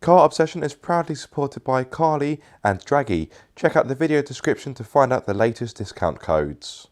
Car Obsession is proudly supported by Carly and Draggy. Check out the video description to find out the latest discount codes.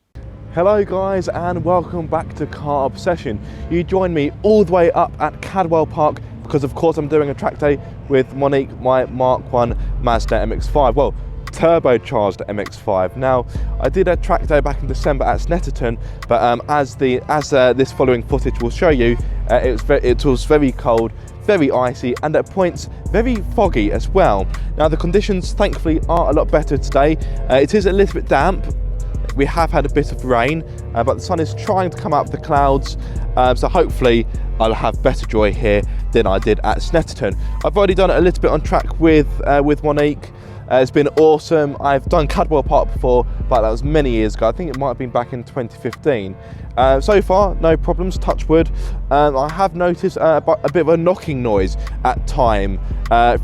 Hello guys and welcome back to Car Obsession. You join me all the way up at Cadwell Park because of course I'm doing a track day with Monique, my Mark 1 Mazda MX-5. Well, turbocharged MX-5. Now, I did a track day back in December at Snetterton, but as this following footage will show you, it was very cold, very icy, and at points very foggy as well. Now, the conditions thankfully are a lot better today. It is a little bit damp. We have had a bit of rain, but the sun is trying to come out of the clouds, so hopefully I'll have better joy here than I did at Snetterton. I've already done it a little bit on track with Monique. It's been awesome. I've done Cadwell Park before, but that was many years ago. I think it might have been back in 2015. So far, no problems, touch wood. I have noticed a bit of a knocking noise at time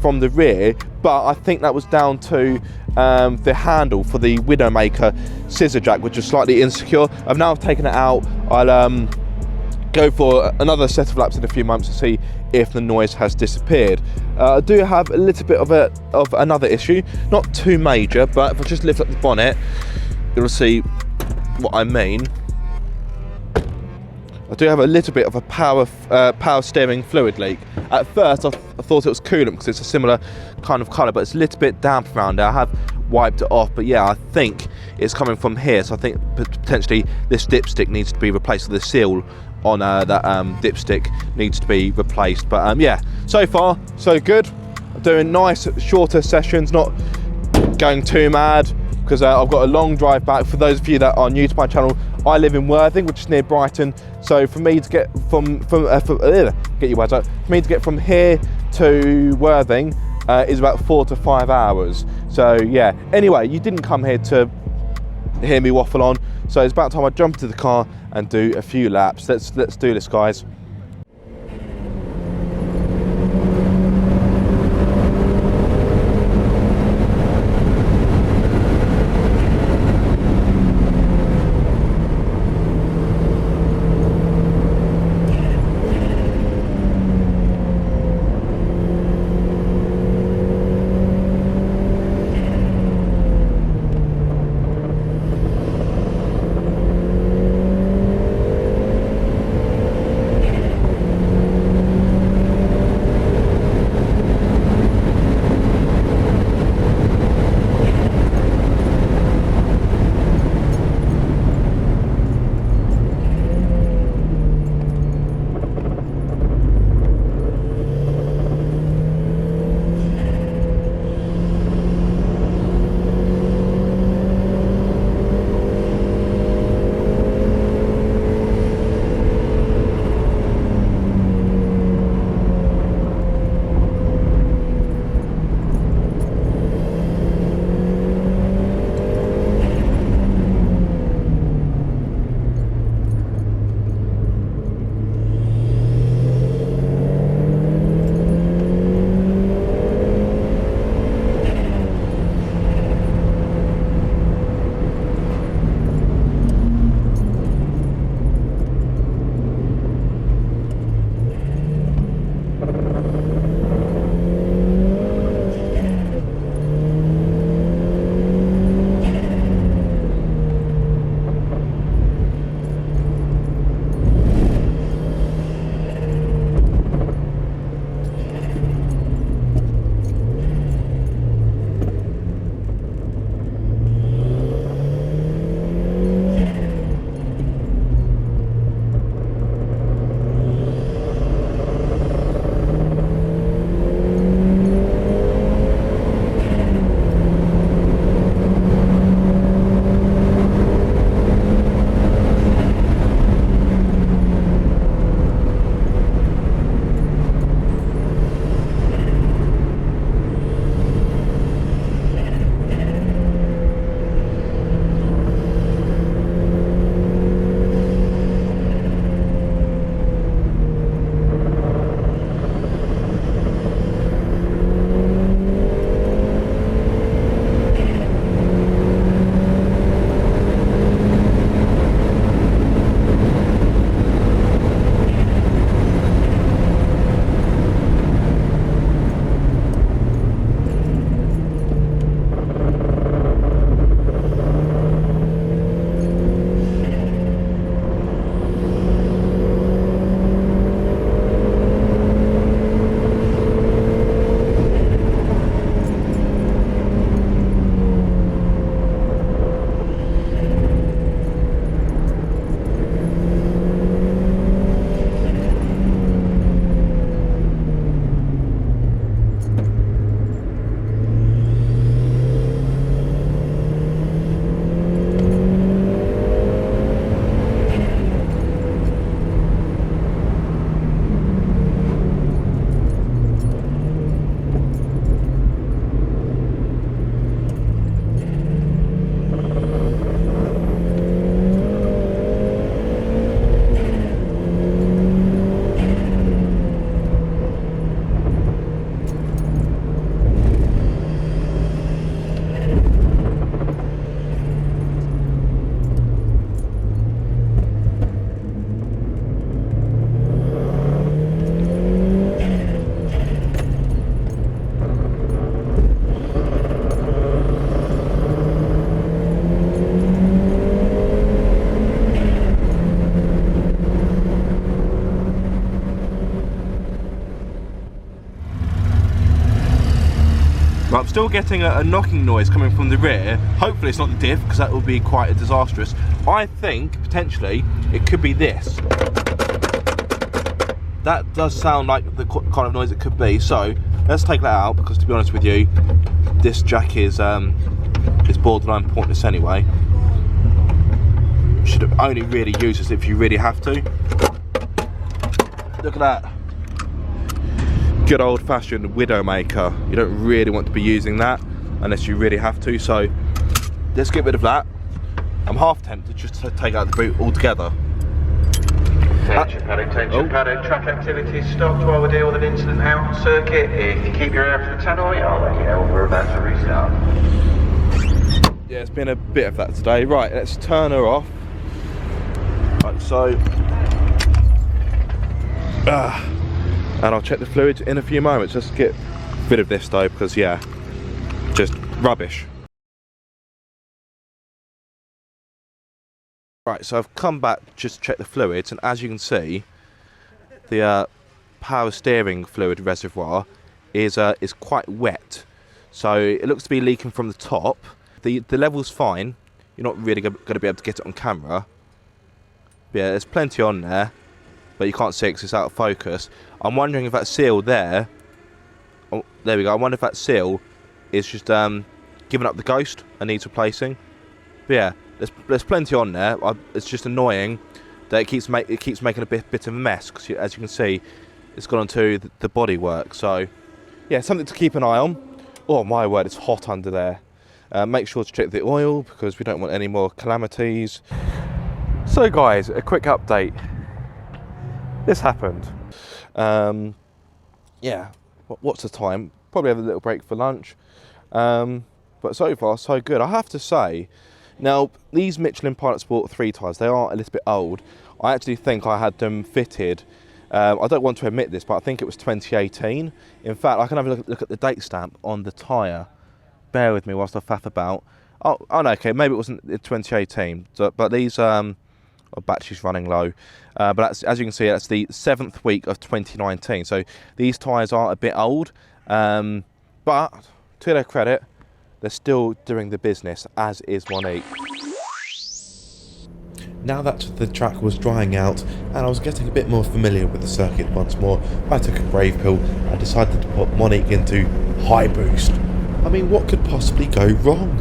from the rear, but I think that was down to the handle for the Widowmaker scissor jack, which is slightly insecure. I've now taken it out. I'll go for another set of laps in a few months to see if the noise has disappeared. I do have a little bit of another issue, not too major, but if I just lift up the bonnet, you'll see what I mean. I do have a little bit of a power steering fluid leak. At first I thought it was coolant because it's a similar kind of colour, but it's a little bit damp around there. I have wiped it off, but yeah, I think it's coming from here, so I think potentially this dipstick needs to be replaced with the seal on that dipstick needs to be replaced. But yeah, so far so good. I'm doing nice shorter sessions, not going too mad, because I've got a long drive back. For those of you that are new to my channel, I live in Worthing, which is near Brighton, so for me to get for me to get from here to Worthing is about 4 to 5 hours. So yeah, anyway, you didn't come here to hear me waffle on, so it's about time I jump into the car and do a few laps. Let's do this, guys. still getting a knocking noise coming from the rear. Hopefully it's not the diff, because that would be quite disastrous. I think potentially it could be this. That does sound like the kind of noise it could be. So let's take that out, because to be honest with you, this jack is borderline pointless anyway. You should only really use this if you really have to. Look at that. Good old-fashioned Widowmaker. You don't really want to be using that unless you really have to, so let's get rid of that. I'm half tempted just to take out the boot altogether. Attention paddock, track activity stopped while we deal with an incident out on circuit. If you keep your eye out for the tannoy, I'll let you know when we're about to restart. Yeah, it's been a bit of that today. Right, let's turn her off. Like so. And I'll check the fluids in a few moments. Just get rid of this though, because yeah, just rubbish. Right, so I've come back just to check the fluids, and as you can see, the power steering fluid reservoir is quite wet. So it looks to be leaking from the top. The level's fine. You're not really going to be able to get it on camera. But yeah, there's plenty on there, but you can't see it because it's out of focus. I'm wondering if that seal there, oh, there we go. I wonder if that seal is just giving up the ghost and needs replacing. But yeah, there's plenty on there. It's just annoying that it keeps making a bit of a mess, because as you can see, it's gone onto the bodywork. So yeah, something to keep an eye on. Oh my word, it's hot under there. Make sure to check the oil, because we don't want any more calamities. So guys, a quick update. This happened. Yeah, what's the time? Probably have a little break for lunch. But so far, so good. I have to say, now these Michelin Pilot Sport 3 tyres, they are a little bit old. I actually think I had them fitted. I don't want to admit this, but I think it was 2018. In fact, I can have a look at the date stamp on the tyre. Bear with me whilst I faff about. Oh no, okay, maybe it wasn't 2018. But these battery's running low. But that's, as you can see, that's the 7th week of 2019. So these tyres are a bit old, but to their credit, they're still doing the business, as is Monique. Now that the track was drying out and I was getting a bit more familiar with the circuit once more, I took a brave pill and decided to put Monique into high boost. I mean, what could possibly go wrong?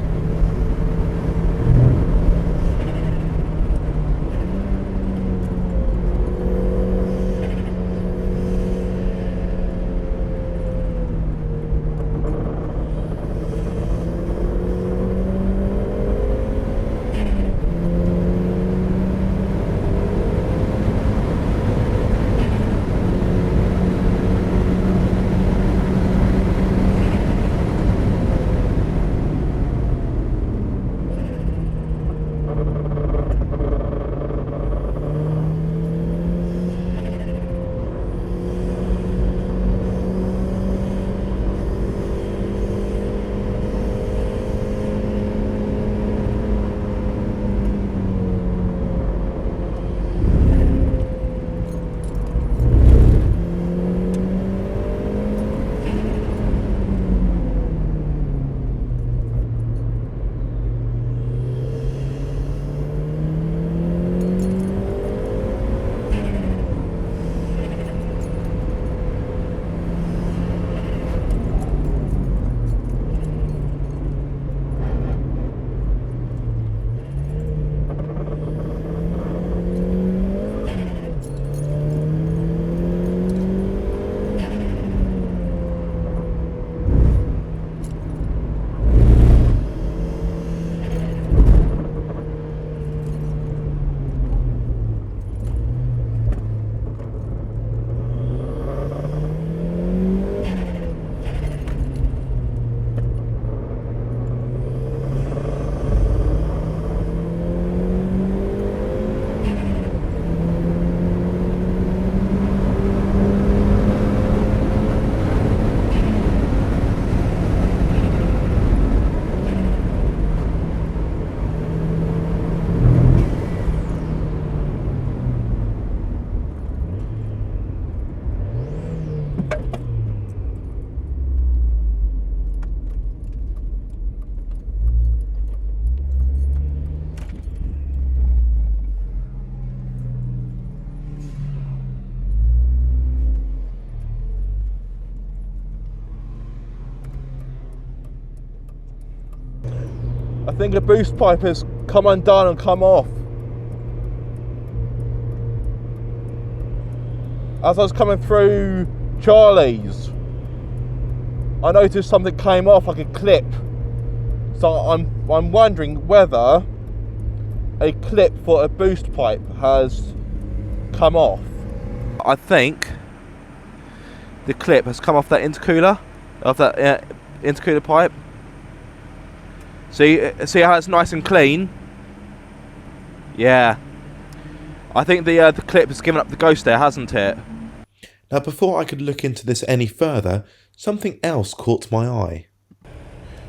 think the boost pipe has come undone and come off. As I was coming through Charlie's, I noticed something came off like a clip. So I'm wondering whether a clip for a boost pipe has come off. I think the clip has come off that intercooler, intercooler pipe. See how it's nice and clean? Yeah. I think the clip has given up the ghost there, hasn't it? Now, before I could look into this any further, something else caught my eye.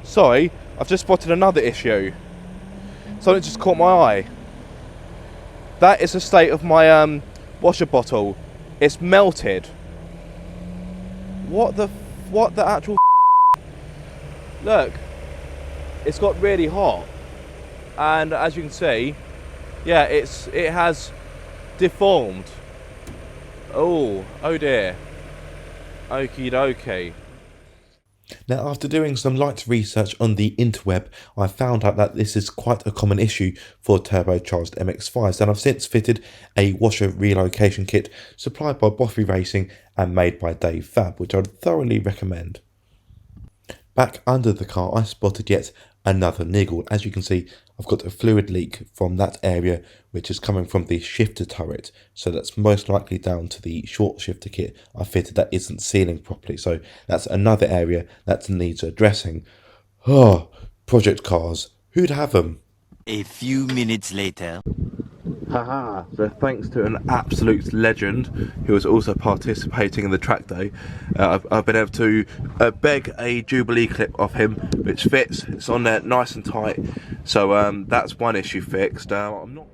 Sorry, I've just spotted another issue. Something just caught my eye. That is the state of my washer bottle. It's melted. What the actual Look, it's got really hot, and as you can see, yeah, it has deformed. Oh dear. Okie dokie. Now, after doing some light research on the interweb, I found out that this is quite a common issue for turbocharged MX-5s, and I've since fitted a washer relocation kit supplied by Boffy Racing and made by Dave Fab, which I'd thoroughly recommend. Back under the car, I spotted yet another niggle. As you can see, I've got a fluid leak from that area, which is coming from the shifter turret. So that's most likely down to the short shifter kit I fitted that isn't sealing properly. So that's another area that needs addressing. Oh, project cars. Who'd have them? A few minutes later. Haha, so thanks to an absolute legend who was also participating in the track day, I've been able to beg a Jubilee clip off him, which fits. It's on there nice and tight, so that's one issue fixed. I'm not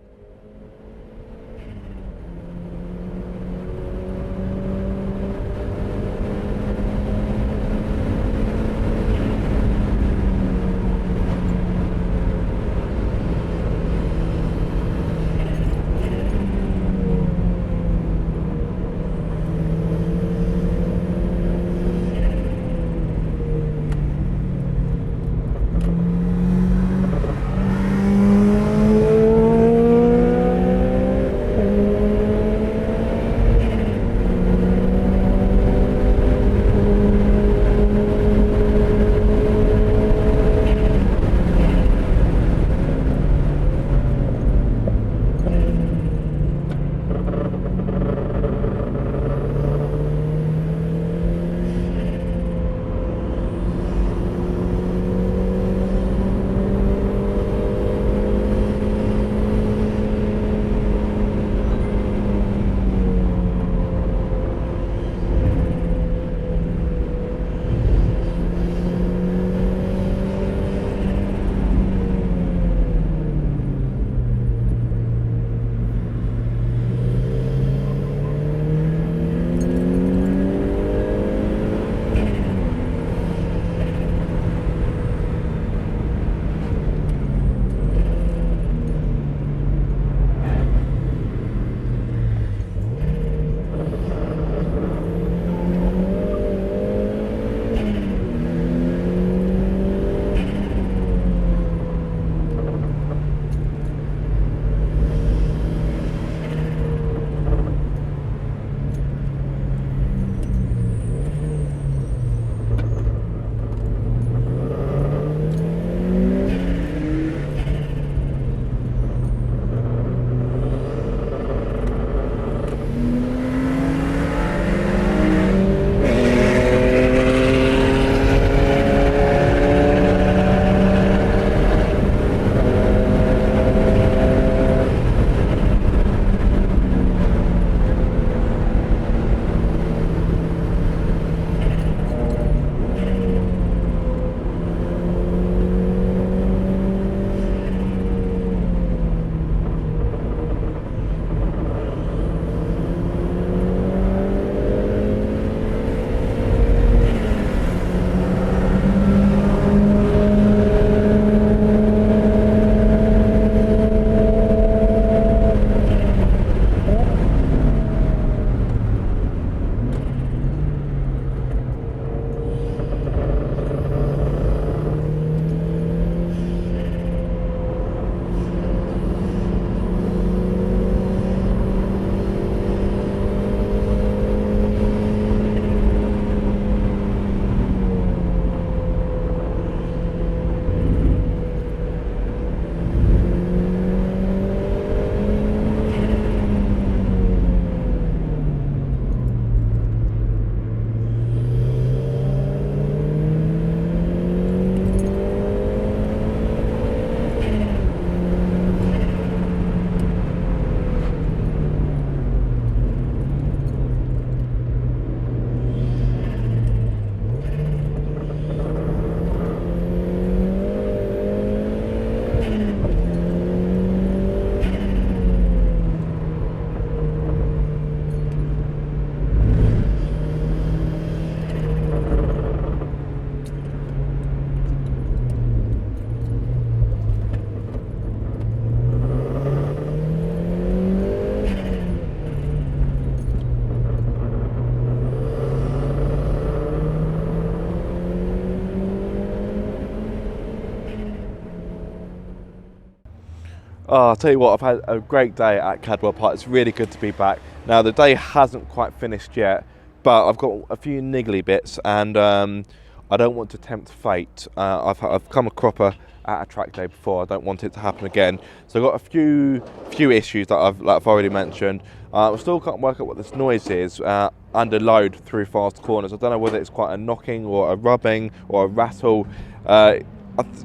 Oh, I'll tell you what, I've had a great day at Cadwell Park. It's really good to be back. Now, the day hasn't quite finished yet, but I've got a few niggly bits, and I don't want to tempt fate. I've come a cropper at a track day before. I don't want it to happen again. So I've got a few issues that I've already mentioned. I still can't work out what this noise is under load through fast corners. I don't know whether it's quite a knocking or a rubbing or a rattle. It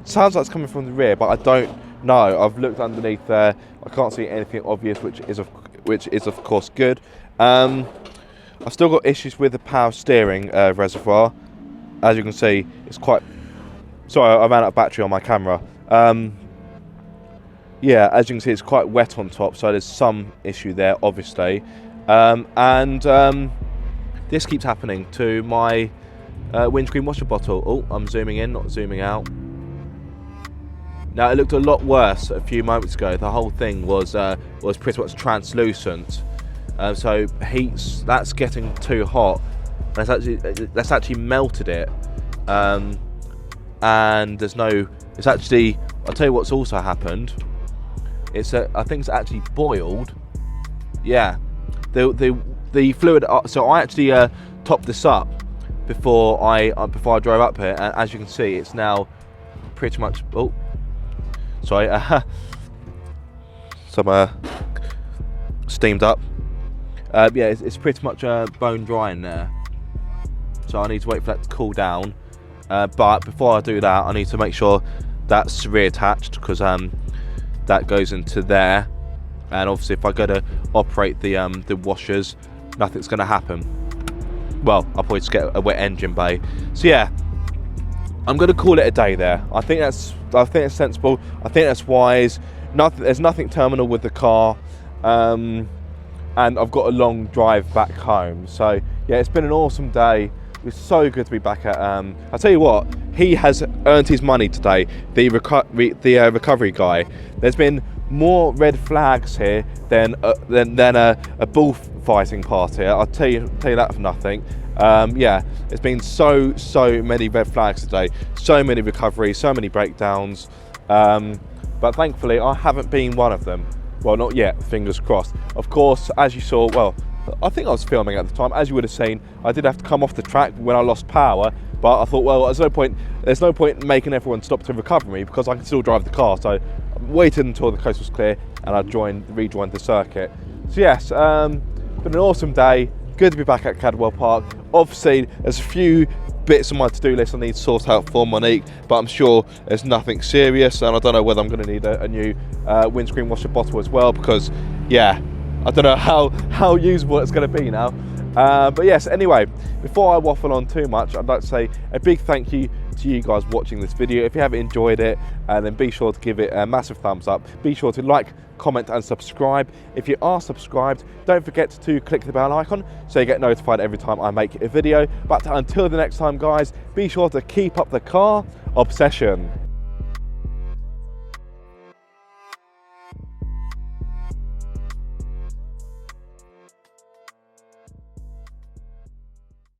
sounds like it's coming from the rear, but I don't know. I've looked underneath there. I can't see anything obvious, which is of course good. I've still got issues with the power steering reservoir. As you can see, it's quite... Sorry, I ran out of battery on my camera. Yeah, as you can see, it's quite wet on top, so there's some issue there, obviously. This keeps happening to my windscreen washer bottle. Oh, I'm zooming in, not zooming out. Now, it looked a lot worse a few moments ago. The whole thing was pretty much translucent. So that's getting too hot. That's actually melted it. And there's no... It's actually... I'll tell you what's also happened. I think it's actually boiled. Yeah. The fluid... So I actually topped this up before I drove up here. And as you can see, it's now pretty much... Oh. Sorry. Some steamed up. Yeah, it's pretty much bone dry in there. So I need to wait for that to cool down. But before I do that, I need to make sure that's reattached, because that goes into there. And obviously, if I go to operate the washers, nothing's going to happen. Well, I'll probably just get a wet engine bay. So yeah, I'm going to call it a day there. I think that's sensible. I think that's wise. There's nothing terminal with the car. And I've got a long drive back home. So yeah, it's been an awesome day. It's so good to be back at. I'll tell you what, he has earned his money today. The recovery guy. There's been more red flags here than a bullfighting party. I'll tell you that for nothing. Yeah, there's been so many red flags today. So many recoveries, so many breakdowns. But thankfully, I haven't been one of them. Well, not yet. Fingers crossed. Of course, as you saw, well, I think I was filming at the time. As you would have seen, I did have to come off the track when I lost power, but I thought, well, there's no point making everyone stop to recover me, because I can still drive the car. So I waited until the coast was clear, and I rejoined the circuit. So yes, been an awesome day. Good to be back at Cadwell Park. Obviously, there's a few bits on my to-do list I need to sort out for Monique, but I'm sure there's nothing serious, and I don't know whether I'm going to need a new windscreen washer bottle as well, because yeah, I don't know how usable it's going to be now. But yes, anyway, before I waffle on too much, I'd like to say a big thank you to you guys watching this video. If you have enjoyed it, then be sure to give it a massive thumbs up. Be sure to like, comment and subscribe. If you are subscribed, don't forget to click the bell icon so you get notified every time I make a video. But until the next time, guys, be sure to keep up the car obsession.